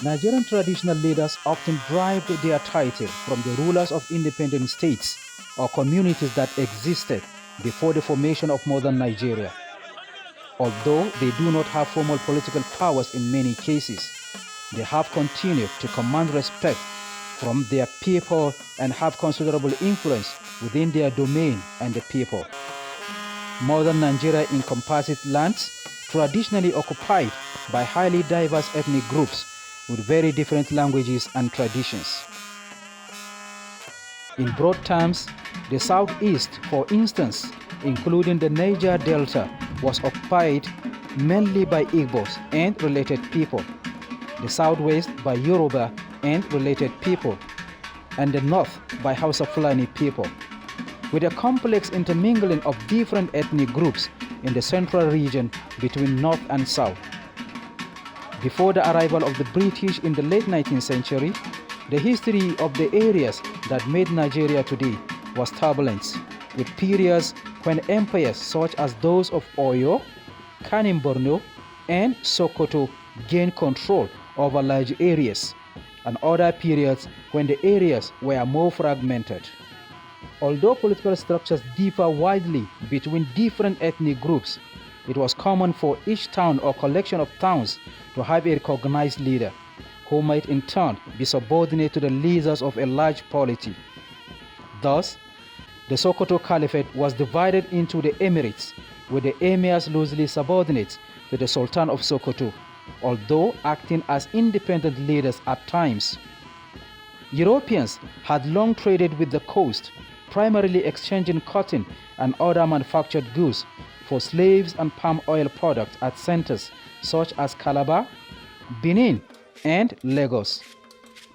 Nigerian traditional leaders often derived their title from the rulers of independent states or communities that existed before the formation of modern Nigeria. Although they do not have formal political powers in many cases, they have continued to command respect from their people and have considerable influence within their domain and the people. Modern Nigeria encompasses lands traditionally occupied by highly diverse ethnic groups with very different languages and traditions. In broad terms, the southeast, for instance, including the Niger Delta, was occupied mainly by Igbos and related people, the southwest by Yoruba and related people, and the north by Hausa Fulani people, with a complex intermingling of different ethnic groups in the central region between north and south. Before the arrival of the British in the late 19th century, the history of the areas that made Nigeria today was turbulent, with periods when empires such as those of Oyo, Kanem Borno, and Sokoto gained control over large areas, and other periods when the areas were more fragmented. Although political structures differ widely between different ethnic groups, it was common for each town or collection of towns to have a recognized leader, who might in turn be subordinate to the leaders of a large polity. Thus, the Sokoto Caliphate was divided into the emirates, with the emirs loosely subordinate to the Sultan of Sokoto, although acting as independent leaders at times. Europeans had long traded with the coast, primarily exchanging cotton and other manufactured goods for slaves and palm oil products at centers such as Calabar, Benin, and Lagos.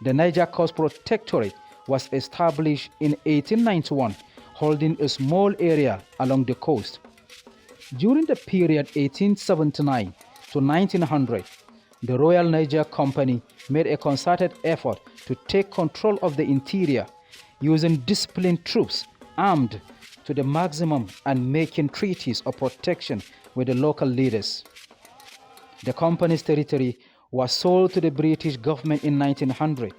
The Niger Coast Protectorate was established in 1891, holding a small area along the coast. During the period 1879 to 1900, the Royal Niger Company made a concerted effort to take control of the interior, using disciplined troops armed to the maximum and making treaties of protection with the local leaders. The company's territory was sold to the British government in 1900,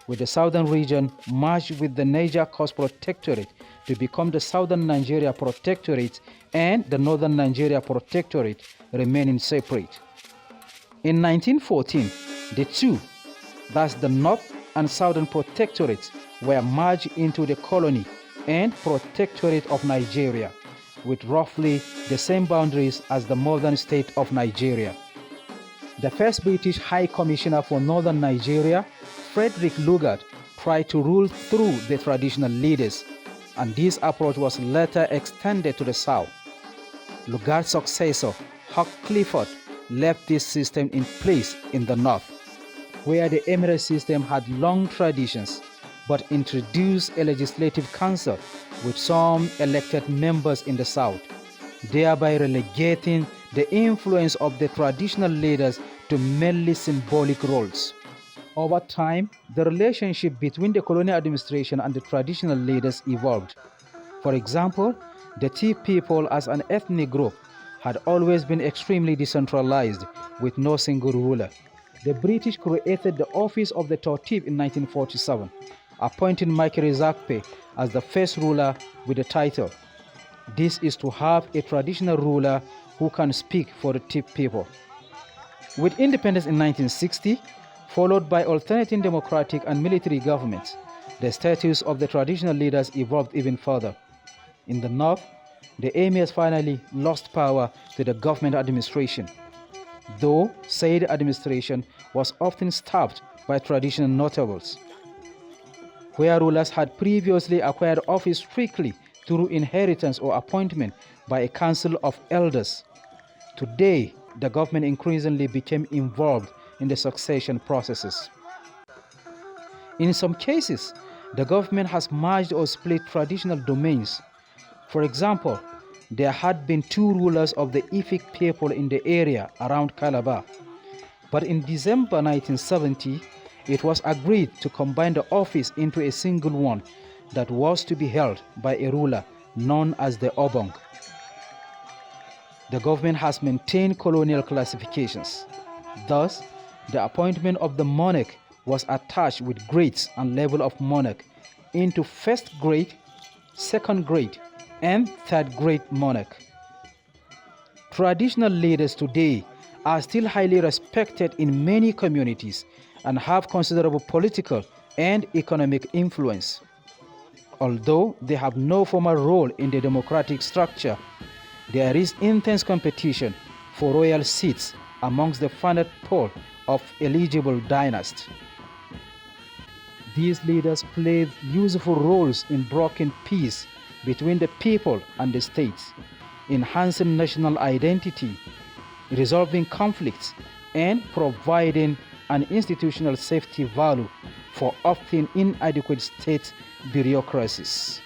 with the southern region merged with the Niger Coast Protectorate to become the Southern Nigeria Protectorate and the Northern Nigeria Protectorate remaining separate. In 1914, the two, that's the North and Southern Protectorates, were merged into the colony and Protectorate of Nigeria, with roughly the same boundaries as the modern state of Nigeria. The first British High Commissioner for Northern Nigeria, Frederick Lugard, tried to rule through the traditional leaders, and this approach was later extended to the south. Lugard's successor, Hugh Clifford, left this system in place in the north, where the emirate system had long traditions, but introduced a legislative council with some elected members in the south, thereby relegating the influence of the traditional leaders to merely symbolic roles. Over time, the relationship between the colonial administration and the traditional leaders evolved. For example, the Tiv people as an ethnic group had always been extremely decentralized with no single ruler. The British created the office of the Totif in 1947, appointing Michael Zakpe as the first ruler with the title. This is to have a traditional ruler who can speak for the Tiv people. With independence in 1960, followed by alternating democratic and military governments, the status of the traditional leaders evolved even further. In the north, the emirs finally lost power to the government administration, though said administration was often staffed by traditional notables. Where rulers had previously acquired office strictly through inheritance or appointment by a council of elders, today the government increasingly became involved in the succession processes. In some cases, the government has merged or split traditional domains. For example, there had been two rulers of the Efik people in the area around Calabar, but in December 1970, it was agreed to combine the office into a single one that was to be held by a ruler known as the Obong. The government has maintained colonial classifications. Thus, The appointment of the monarch was attached with grades and level of monarch into first grade, second grade, and third grade monarch. Traditional leaders today are still highly respected in many communities and have considerable political and economic influence. Although they have no formal role in the democratic structure, there is intense competition for royal seats amongst the funded pool of eligible dynasts. These leaders played useful roles in brokering peace between the people and the states, enhancing national identity, resolving conflicts, and providing an institutional safety valve for often inadequate state bureaucracies.